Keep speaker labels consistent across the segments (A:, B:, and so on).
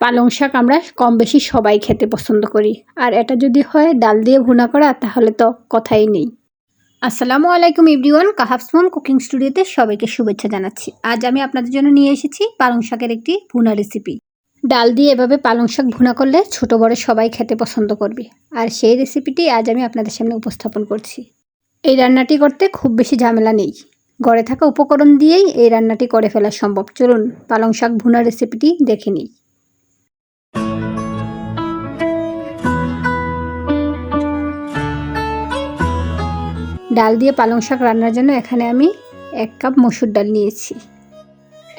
A: পালং শাক আমরা কম বেশি সবাই খেতে পছন্দ করি, আর এটা যদি হয় ডাল দিয়ে ভুনা করা তাহলে তো কথাই নেই। আসসালামু আলাইকুম এভরিওয়ান, কাহাফ কুকিং স্টুডিওতে সবাইকে শুভেচ্ছা জানাচ্ছি। আজ আমি আপনাদের জন্য নিয়ে এসেছি পালং শাকের একটি ভুনা রেসিপি। ডাল দিয়ে এভাবে পালং শাক ভুনা করলে ছোট বড় সবাই খেতে পছন্দ করবে, আর সেই রেসিপিটি আজ আমি আপনাদের সামনে উপস্থাপন করছি। এই রান্নাটি করতে খুব বেশি ঝামেলা নেই, ঘরে থাকা উপকরণ দিয়েই এই রান্নাটি করে ফেলা সম্ভব। চলুন পালং শাক ভুনা রেসিপিটি দেখে নিই। ডাল দিয়ে পালং শাক রান্নার জন্য এখানে আমি 1 কাপ মসুর ডাল নিয়েছি।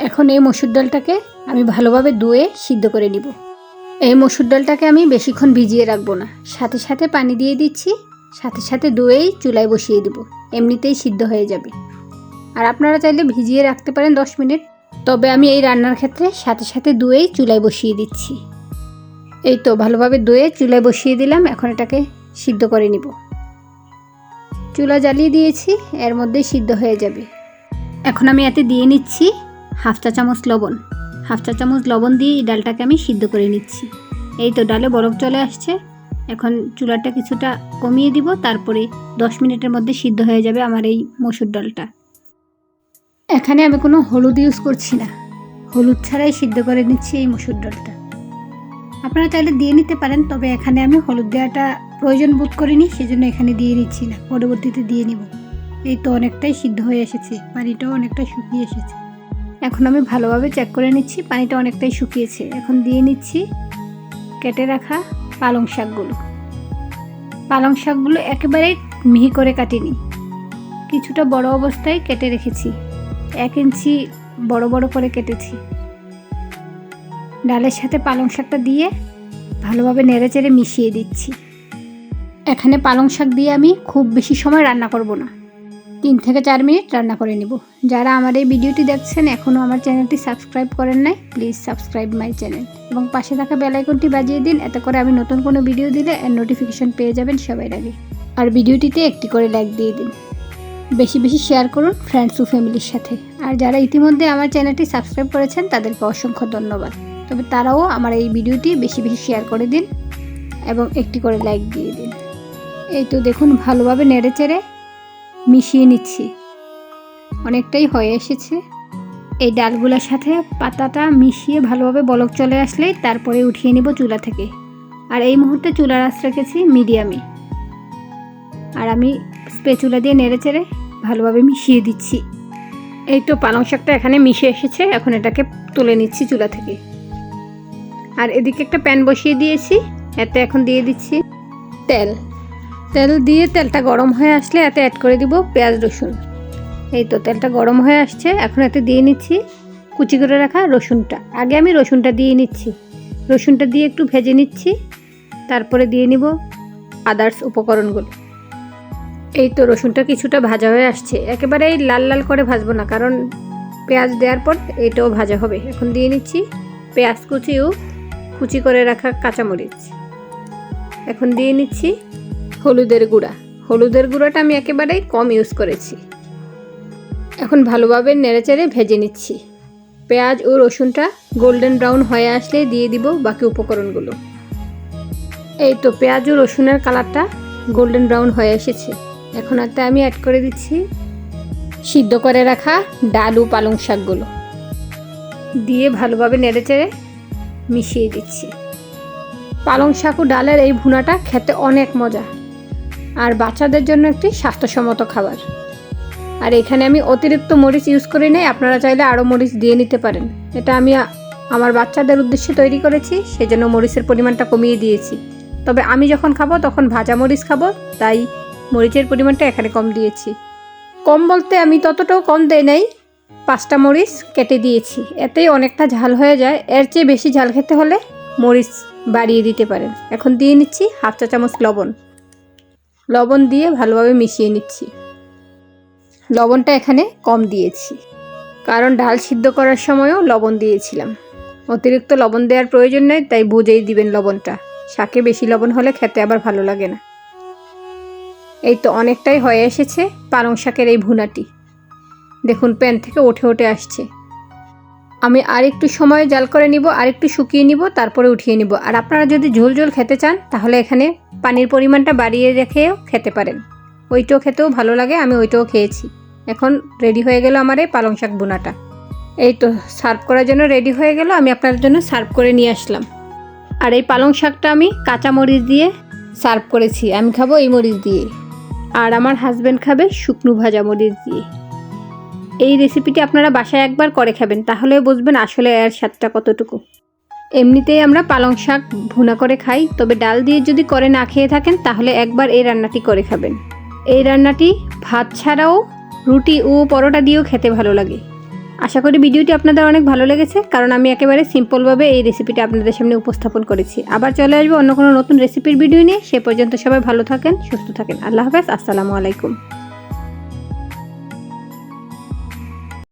A: এখন এই মসুর ডালটাকে আমি ভালোভাবে ধুয়ে সিদ্ধ করে নিব। এই মসুর ডালটাকে আমি বেশিক্ষণ ভিজিয়ে রাখবো না, সাথে সাথে পানি দিয়ে দিচ্ছি, সাথে সাথে ধুয়েই চুলায় বসিয়ে দিব, এমনিতেই সিদ্ধ হয়ে যাবে। আর আপনারা চাইলে ভিজিয়ে রাখতে পারেন 10 মিনিট, তবে আমি এই রান্নার ক্ষেত্রে সাথে সাথে ধুয়েই চুলায় বসিয়ে দিচ্ছি। এই তো ভালোভাবে ধুয়ে চুলায় বসিয়ে দিলাম, এখন এটাকে সিদ্ধ করে নিব। চুলা জ্বালিয়ে দিয়েছি, এর মধ্যেই সিদ্ধ হয়ে যাবে। এখন আমি এতে দিয়ে নিচ্ছি হাফ চা চামচ লবণ। হাফ চা চামচ লবণ দিয়ে এই ডালটাকে আমি সিদ্ধ করে নিচ্ছি। এই তো ডালে বরফ চলে আসছে, এখন চুলাটা কিছুটা কমিয়ে দিব, তারপরে 10 মিনিটের মধ্যে সিদ্ধ হয়ে যাবে আমার এই মসুর ডালটা। এখানে আমি কোনো হলুদ ইউজ করছি না, হলুদ ছাড়াই সিদ্ধ করে নিচ্ছি এই মসুর ডালটা। আপনারা চাইলে দিয়ে নিতে পারেন, তবে এখানে আমি হলুদ দেওয়াটা প্রয়োজন বোধ করিনি, সেজন্য এখানে দিয়ে নিচ্ছি না, পরবর্তীতে দিয়ে নিব। এই তো অনেকটাই সিদ্ধ হয়ে এসেছে, পানিটাও অনেকটা শুকিয়ে এসেছে। এখন আমি ভালোভাবে চেক করে নিচ্ছি, পানিটা অনেকটাই শুকিয়েছে। এখন দিয়ে নিচ্ছি কেটে রাখা পালং শাকগুলো। পালং শাকগুলো একেবারে মিহি করে কাটিনি, কিছুটা বড় অবস্থায় কেটে রেখেছি, 1 ইঞ্চি বড় বড় করে কেটেছি। ডালের সাথে পালং শাকটা দিয়ে ভালোভাবে নেড়েচেড়ে মিশিয়ে দিচ্ছি। এখানে পালং শাক দিয়ে আমি খুব বেশি সময় রান্না করব না, 3 থেকে 4 মিনিট রান্না করে নেব। যারা আমার এই ভিডিওটি দেখছেন এখনও আমার চ্যানেলটি সাবস্ক্রাইব করেন নাই, প্লিজ সাবস্ক্রাইব মাই চ্যানেল এবং পাশে থাকা বেল আইকনটি বাজিয়ে দিন, এতে করে আমি নতুন কোনো ভিডিও দিলে এর নোটিফিকেশন পেয়ে যাবেন সবার আগে। আর ভিডিওটিতে একটি করে লাইক দিয়ে দিন, বেশি বেশি শেয়ার করুন ফ্রেন্ডস ও ফ্যামিলির সাথে। আর যারা ইতিমধ্যে আমার চ্যানেলটি সাবস্ক্রাইব করেছেন তাদেরকে অসংখ্য ধন্যবাদ, তবে তারাও আমার এই ভিডিওটি বেশি বেশি শেয়ার করে দিন এবং একটি করে লাইক দিয়ে দিন। এই তো দেখুন ভালোভাবে নেড়েচেড়ে মিশিয়ে নিচ্ছি, অনেকটাই হয়ে এসেছে। এই ডালগুলোর সাথে পাতাটা মিশিয়ে ভালোভাবে বলক চলে আসলেই তারপরে উঠিয়ে নিব চুলা থেকে। আর এই মুহূর্তে চুলার আঁচ রেখেছি মিডিয়ামে, আর আমি স্প্যাচুলা দিয়ে নেড়েচেড়ে ভালোভাবে মিশিয়ে দিচ্ছি। এই তো পালং শাকটা এখানে মিশে এসেছে, এখন এটাকে তুলে নিচ্ছি চুলা থেকে। আর এদিকে একটা প্যান বসিয়ে দিয়েছি, এতে এখন দিয়ে দিচ্ছি তেল দিয়ে তেলটা গরম হয়ে আসলে এতে অ্যাড করে দিব পেঁয়াজ রসুন। এই তো তেলটা গরম হয়ে আসছে, এখন এতে দিয়ে নিচ্ছি কুচি করে রাখা রসুনটা। আগে আমি রসুনটা দিয়ে নিচ্ছি, রসুনটা দিয়ে একটু ভেজে নিচ্ছি, তারপরে দিয়ে নিব আদার্স উপকরণগুলো। এই তো রসুনটা কিছুটা ভাজা হয়ে আসছে, একেবারে লাল লাল করে ভাজবো না, কারণ পেঁয়াজ দেওয়ার পর এটাও ভাজা হবে। এখন দিয়ে নিচ্ছি পেঁয়াজ কুচি ও কুচি করে রাখা কাঁচামরিচ। এখন দিয়ে নিচ্ছি হলুদের গুঁড়া। হলুদের গুঁড়াটা আমি একেবারেই কম ইউজ করেছি। এখন ভালোভাবে নেড়েচেড়ে ভেজে নিচ্ছি। পেঁয়াজ ও রসুনটা গোল্ডেন ব্রাউন হয়ে আসলে দিয়ে দিব বাকি উপকরণগুলো। এই তো পেঁয়াজ ও রসুনের কালারটা গোল্ডেন ব্রাউন হয়ে এসেছে, এখন এতে আমি অ্যাড করে দিচ্ছি সিদ্ধ করে রাখা ডাল ও পালং শাকগুলো, দিয়ে ভালোভাবে নেড়েচেড়ে মিশিয়ে দিচ্ছি। পালং শাক ও ডালের এই ভুনাটা খেতে অনেক মজা, আর বাচ্চাদের জন্য একটি স্বাস্থ্যসম্মত খাবার। আর এখানে আমি অতিরিক্ত মরিচ ইউজ করি নাই, আপনারা চাইলে আরও মরিচ দিয়ে নিতে পারেন। এটা আমি আমার বাচ্চাদের উদ্দেশ্যে তৈরি করেছি, সেজন্য মরিচের পরিমাণটা কমিয়ে দিয়েছি। তবে আমি যখন খাবো তখন ভাজা মরিচ খাবো, তাই মরিচের পরিমাণটা এখানে কম দিয়েছি। কম বলতে আমি ততটাও কম দেই নাই, 5টা মরিচ কেটে দিয়েছি, এতেই অনেকটা ঝাল হয়ে যায়। এর চেয়ে বেশি ঝাল খেতে হলে মরিচ বাড়িয়ে দিতে পারেন। এখন দিয়ে নিচ্ছি হাফ চা চামচ লবণ দিয়ে ভালোভাবে মিশিয়ে নিচ্ছি। লবণটা এখানে কম দিয়েছি, কারণ ডাল সিদ্ধ করার সময়ও লবণ দিয়েছিলাম। অতিরিক্ত লবণ দেওয়ার প্রয়োজন নেই, তাই বুঝেই দিবেন লবণটা। শাকে বেশি লবণ হলে খেতে আবার ভালো লাগে না। এই তো অনেকটাই হয়ে এসেছে পালং শাকের এই ভুনাটি, দেখুন প্যান থেকে উঠে আসছে। আমি আরেকটু সময় জাল করে নিব, আরেকটু শুকিয়ে নিব, তারপরে উঠিয়ে নিব। আর আপনারা যদি ঝোল ঝোল খেতে চান তাহলে এখানে পানির পরিমাণটা বাড়িয়ে রেখেও খেতে পারেন, ওইটাও খেতেও ভালো লাগে, আমি ওইটাও খেয়েছি। এখন রেডি হয়ে গেল আমার এই পালং শাক বোনাটা। এই তো সার্ভ করার জন্য রেডি হয়ে গেল, আমি আপনাদের জন্য সার্ভ করে নিয়ে আসলাম। আর এই পালং শাকটা আমি কাঁচা মরিচ দিয়ে সার্ভ করেছি, আমি খাবো এই মরিচ দিয়ে, আর আমার হাজব্যান্ড খাবে শুকনো ভাজা মরিচ দিয়ে। এই রেসিপিটি আপনারা বাসায় একবার করে খাবেন, তাহলে বুঝবেন আসলে এর স্বাদটা কতটুকু। এমনিতেই আমরা পালং শাক ভুনা করে খাই, তবে ডাল দিয়ে যদি করে না খেয়ে থাকেন তাহলে একবার এই রান্নাটি করে খাবেন। এই রান্নাটি ভাত ছাড়াও রুটি ও পরোটা দিয়েও খেতে ভালো লাগে। আশা করি ভিডিওটি আপনাদের অনেক ভালো লেগেছে, কারণ আমি একেবারে সিম্পলভাবে এই রেসিপিটা আপনাদের সামনে উপস্থাপন করেছি। আবার চলে আসবো অন্য কোনো নতুন রেসিপির ভিডিও নিয়ে। সে পর্যন্ত সবাই ভালো থাকেন, সুস্থ থাকেন। আল্লাহ হাফেজ, আসসালামু আলাইকুম।